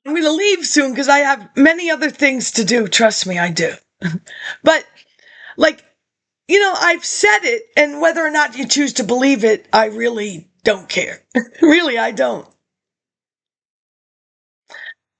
I'm going to leave soon because I have many other things to do. Trust me, I do. But, like, I've said it, and whether or not you choose to believe it, I really don't care. Really, I don't.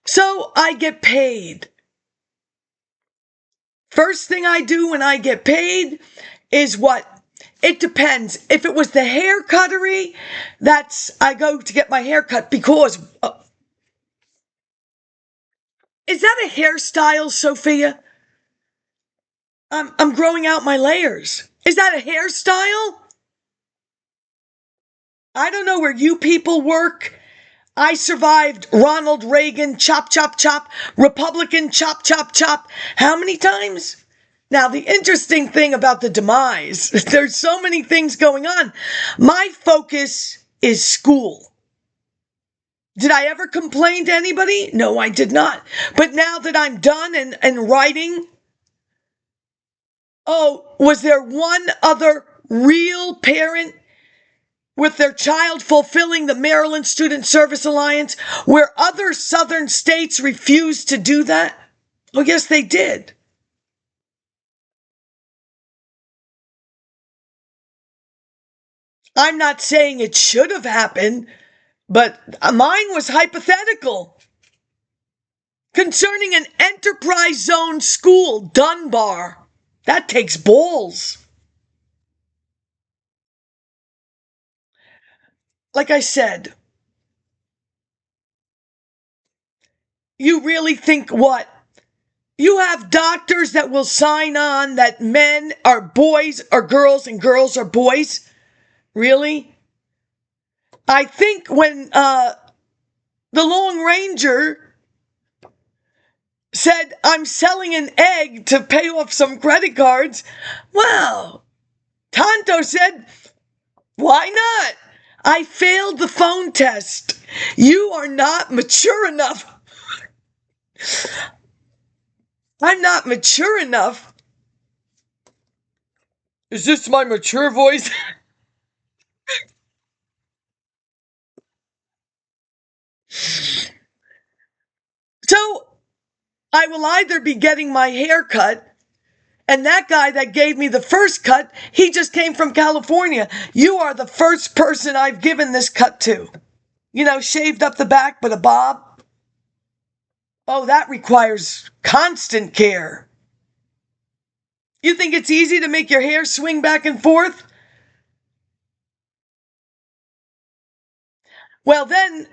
So I get paid. First thing I do when I get paid is what? It depends. If it was the hair cuttery, I go to get my hair cut because, is that a hairstyle, Sophia? I'm growing out my layers. Is that a hairstyle? I don't know where you people work. I survived Ronald Reagan, chop, chop, chop, Republican, chop, chop, chop. How many times? Now, the interesting thing about the demise, there's so many things going on. My focus is school. Did I ever complain to anybody? No, I did not. But now that I'm done and writing, was there one other real parent with their child fulfilling the Maryland Student Service Alliance where other southern states refused to do that? Oh, yes, they did. I'm not saying it should have happened, but mine was hypothetical. Concerning an enterprise zone school, Dunbar. That takes balls. Like I said, you really think what? You have doctors that will sign on that men are boys or girls and girls are boys? Really? I think when the Lone Ranger said, I'm selling an egg to pay off some credit cards, well, Tonto said, why not? I failed the phone test. You are not mature enough. I'm not mature enough. Is this my mature voice? So, I will either be getting my hair cut, and that guy that gave me the first cut, he just came from California. You are the first person I've given this cut to. Shaved up the back, but a bob. Oh, that requires constant care. You think it's easy to make your hair swing back and forth? Well, then,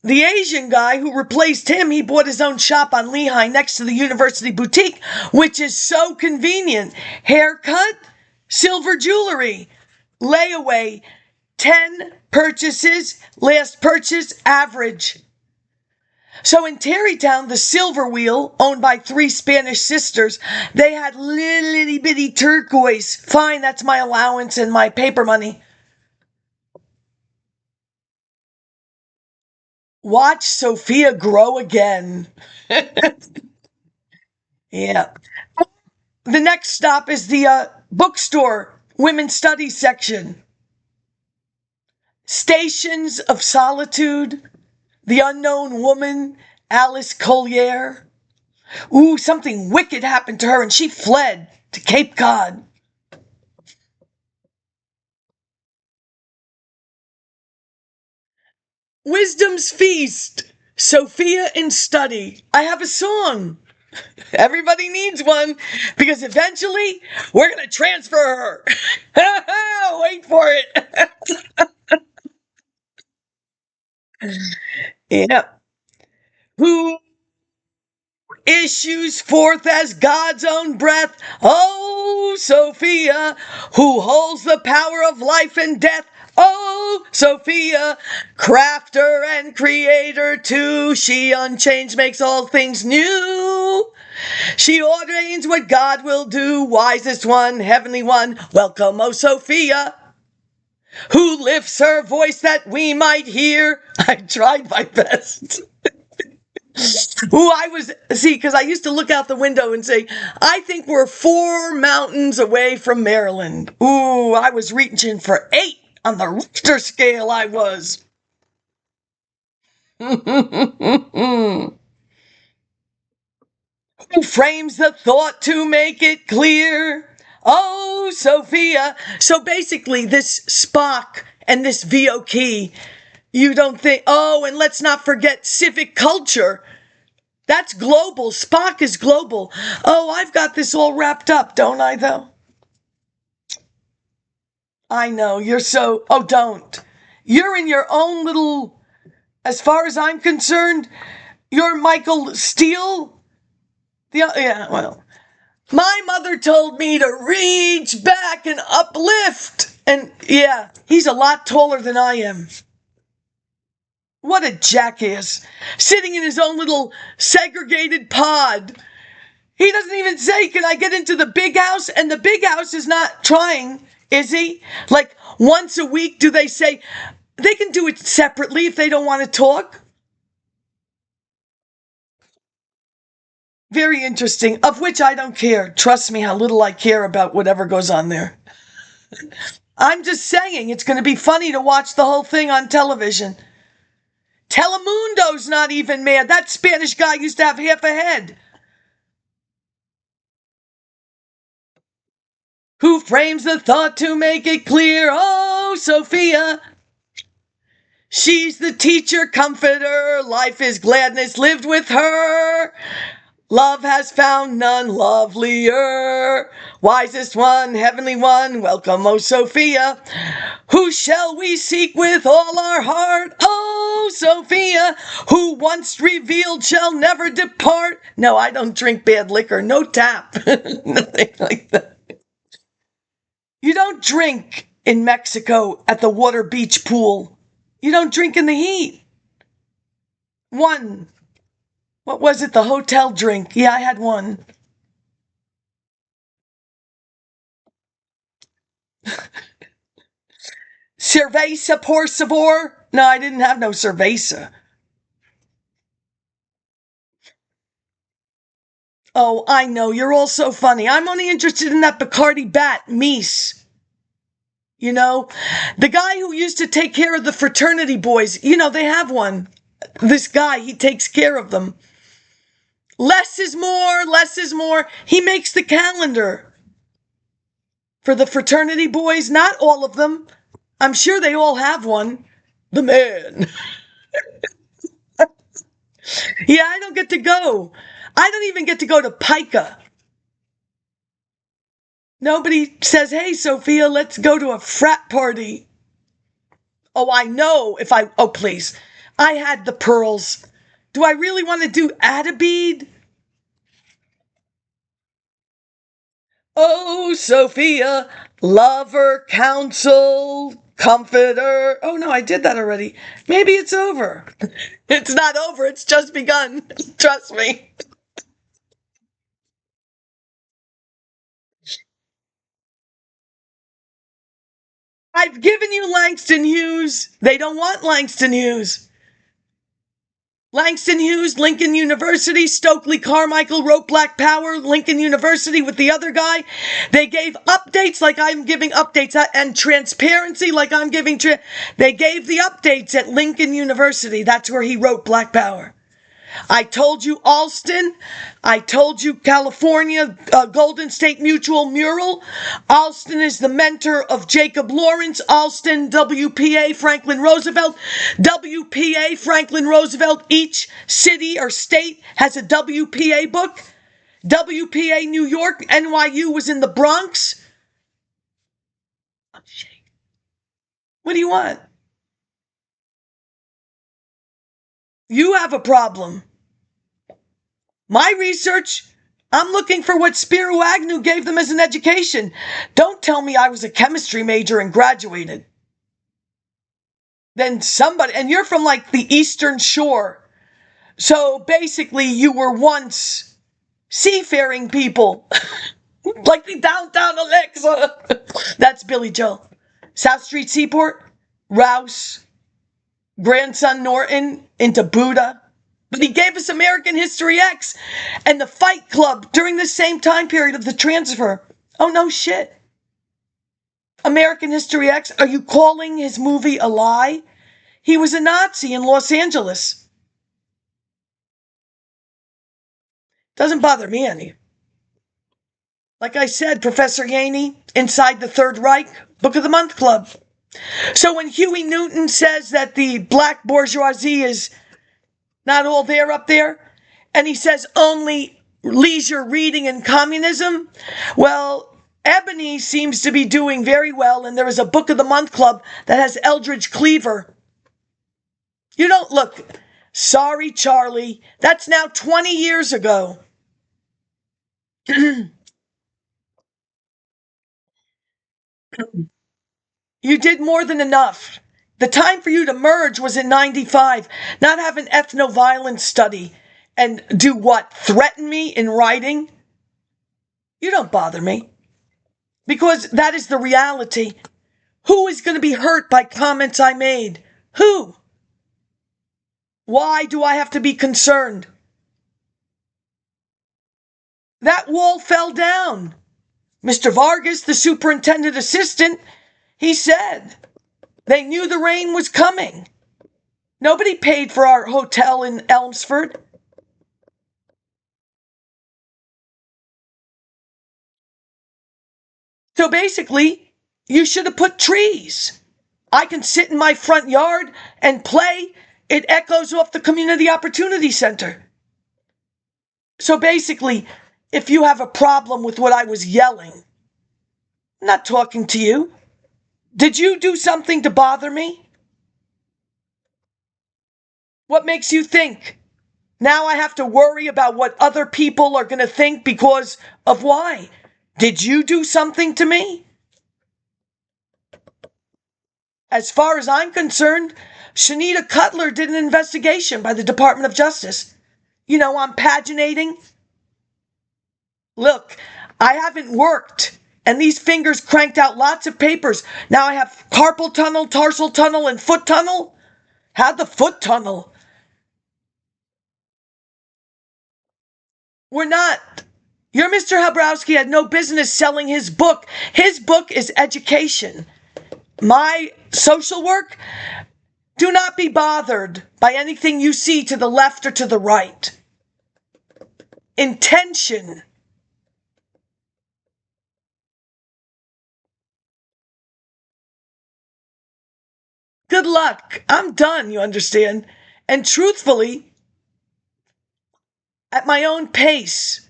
the Asian guy who replaced him, he bought his own shop on Lehigh next to the University Boutique, which is so convenient. Haircut, silver jewelry, layaway, 10 purchases, last purchase, average. So in Terrytown, the Silver Wheel, owned by 3 Spanish sisters, they had little itty bitty turquoise. Fine, that's my allowance and my paper money. Watch Sophia grow again. Yeah. The next stop is the bookstore, women's studies section. Stations of Solitude, The Unknown Woman, Alice Collier. Ooh, something wicked happened to her and she fled to Cape Cod. Wisdom's Feast, Sophia in Study. I have a song. Everybody needs one because eventually we're going to transfer her. Wait for it. Yeah. Who issues forth as God's own breath? Oh, Sophia, who holds the power of life and death. Oh, Sophia, crafter and creator too. She unchanged makes all things new. She ordains what God will do. Wisest one, heavenly one. Welcome, oh Sophia, who lifts her voice that we might hear. I tried my best. Ooh, because I used to look out the window and say, I think we're 4 mountains away from Maryland. Ooh, I was reaching for 8 on the Richter scale, I was. Who frames the thought to make it clear? Oh, Sophia. So basically, this Spock and this VO key, you don't think, oh, and let's not forget civic culture. That's global. Spock is global. Oh, I've got this all wrapped up, don't I, though? I know, you're so, oh, don't. You're in your own little, as far as I'm concerned, you're Michael Steele. Yeah, well, my mother told me to reach back and uplift. And yeah, he's a lot taller than I am. What a jackass. Sitting in his own little segregated pod. He doesn't even say, can I get into the big house? And the big house is not trying, is he? Like once a week, do they say they can do it separately if they don't want to talk? Very interesting, of which I don't care. Trust me how little I care about whatever goes on there. I'm just saying it's going to be funny to watch the whole thing on television. Telemundo's not even mad. That Spanish guy used to have half a head. Who frames the thought to make it clear? Oh, Sophia. She's the teacher comforter. Life is gladness lived with her. Love has found none lovelier. Wisest one, heavenly one, welcome, O Sophia. Who shall we seek with all our heart? Oh, Sophia, who once revealed shall never depart. No, I don't drink bad liquor. No tap. Nothing like that. You don't drink in Mexico at the water beach pool. You don't drink in the heat. One. What was it? The hotel drink. Yeah, I had one. Cerveza, por favor. No, I didn't have no cerveza. Oh, I know. You're all so funny. I'm only interested in that Bacardi bat, Mies. You know, the guy who used to take care of the fraternity boys. You know, they have one. This guy, he takes care of them. Less is more, less is more. He makes the calendar for the fraternity boys. Not all of them. I'm sure they all have one. The man. Yeah, I don't get to go. I don't even get to go to PAYCHEK. Nobody says, hey, Sophia, let's go to a frat party. Oh, I know oh, please. I had the pearls. Do I really want to do Adabede? Oh, Sophia, lover, counsel, comforter. Oh, no, I did that already. Maybe it's over. It's not over. It's just begun. Trust me. I've given you Langston Hughes. They don't want Langston Hughes. Langston Hughes, Lincoln University, Stokely Carmichael wrote Black Power, Lincoln University with the other guy. They gave updates like I'm giving updates and transparency like I'm giving. They gave the updates at Lincoln University. That's where he wrote Black Power. I told you Alston. I told you California, Golden State Mutual mural. Alston is the mentor of Jacob Lawrence. Alston, WPA, Franklin Roosevelt. WPA, Franklin Roosevelt. Each city or state has a WPA book. WPA, New York. NYU was in the Bronx. What do you want? You have a problem. My research, I'm looking for what Spiro Agnew gave them as an education. Don't tell me I was a chemistry major and graduated. Then somebody, and you're from like the Eastern Shore. So basically you were once seafaring people. Like the downtown Alexa. That's Billy Joel. South Street Seaport, Rouse, grandson Norton into Buddha. But he gave us American History X and the Fight Club during the same time period of the transfer. Oh, no shit. American History X, are you calling his movie a lie? He was a Nazi in Los Angeles. Doesn't bother me any. Like I said, Professor Yaney, inside the Third Reich, Book of the Month Club. So when Huey Newton says that the black bourgeoisie is not all there up there, and he says only leisure reading and communism, well, Ebony seems to be doing very well, and there is a Book of the Month Club that has Eldridge Cleaver. You don't look. Sorry, Charlie. That's now 20 years ago. You did more than enough. The time for you to merge was in 95, not have an ethno-violence study and do what? Threaten me in writing? You don't bother me. Because that is the reality. Who is going to be hurt by comments I made? Who? Why do I have to be concerned? That wall fell down. Mr. Vargas, the superintendent assistant, he said they knew the rain was coming. Nobody paid for our hotel in Elmsford. So basically, you should have put trees. I can sit in my front yard and play. It echoes off the Community Opportunity Center. So basically, if you have a problem with what I was yelling, I'm not talking to you. Did you do something to bother me? What makes you think? Now I have to worry about what other people are going to think because of why? Did you do something to me? As far as I'm concerned, Shanita Cutler did an investigation by the Department of Justice. You know, I'm paginating. Look, I haven't worked, and these fingers cranked out lots of papers. Now I have carpal tunnel, tarsal tunnel, and foot tunnel. How'd the foot tunnel? We're not. Your Mr. Habrowski had no business selling his book. His book is education. My social work, do not be bothered by anything you see to the left or to the right. Intention. Good luck. I'm done, you understand? And truthfully, at my own pace.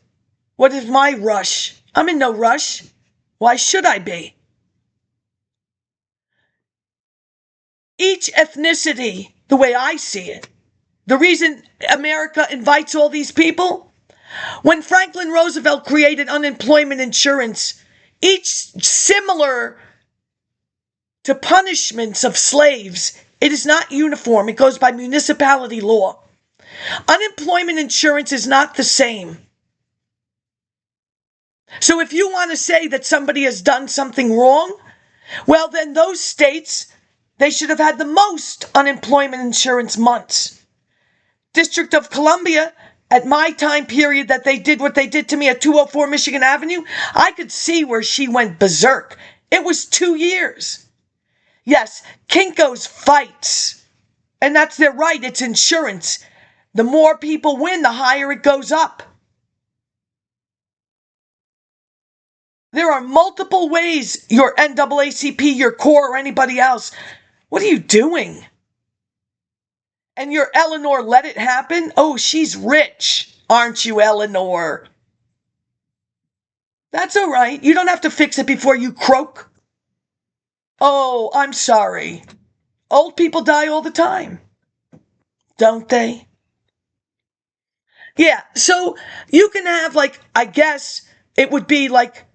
What is my rush? I'm in no rush. Why should I be? Each ethnicity, the way I see it, the reason America invites all these people, when Franklin Roosevelt created unemployment insurance, each similar to punishments of slaves, it is not uniform. It goes by municipality law. Unemployment insurance is not the same. So if you want to say that somebody has done something wrong, well, then those states, they should have had the most unemployment insurance months. District of Columbia, at my time period that they did what they did to me at 204 Michigan Avenue, I could see where she went berserk. It was 2 years. Yes, Kinko's fights. And that's their right. It's insurance. The more people win, the higher it goes up. There are multiple ways, your NAACP, your CORE, or anybody else. What are you doing? And your Eleanor let it happen? Oh, she's rich, aren't you, Eleanor? That's all right. You don't have to fix it before you croak. Oh, I'm sorry. Old people die all the time, don't they? Yeah, so you can have, like, I guess it would be like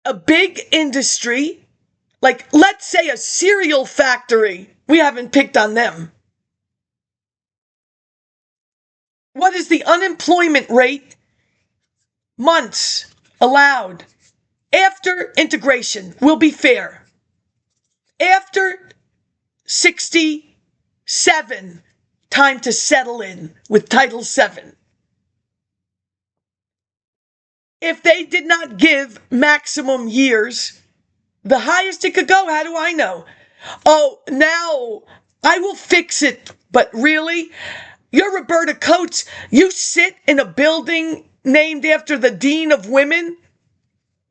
a big industry, like, let's say a cereal factory. We haven't picked on them. What is the unemployment rate? Months allowed. After integration, will be fair. After 67, time to settle in with Title VII. If they did not give maximum years, the highest it could go, how do I know? Oh, now I will fix it. But really, You're Roberta Coates. You sit in a building named after the Dean of Women.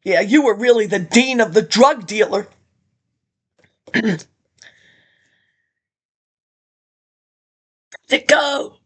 Yeah, you were really the Dean of the drug dealer. To go.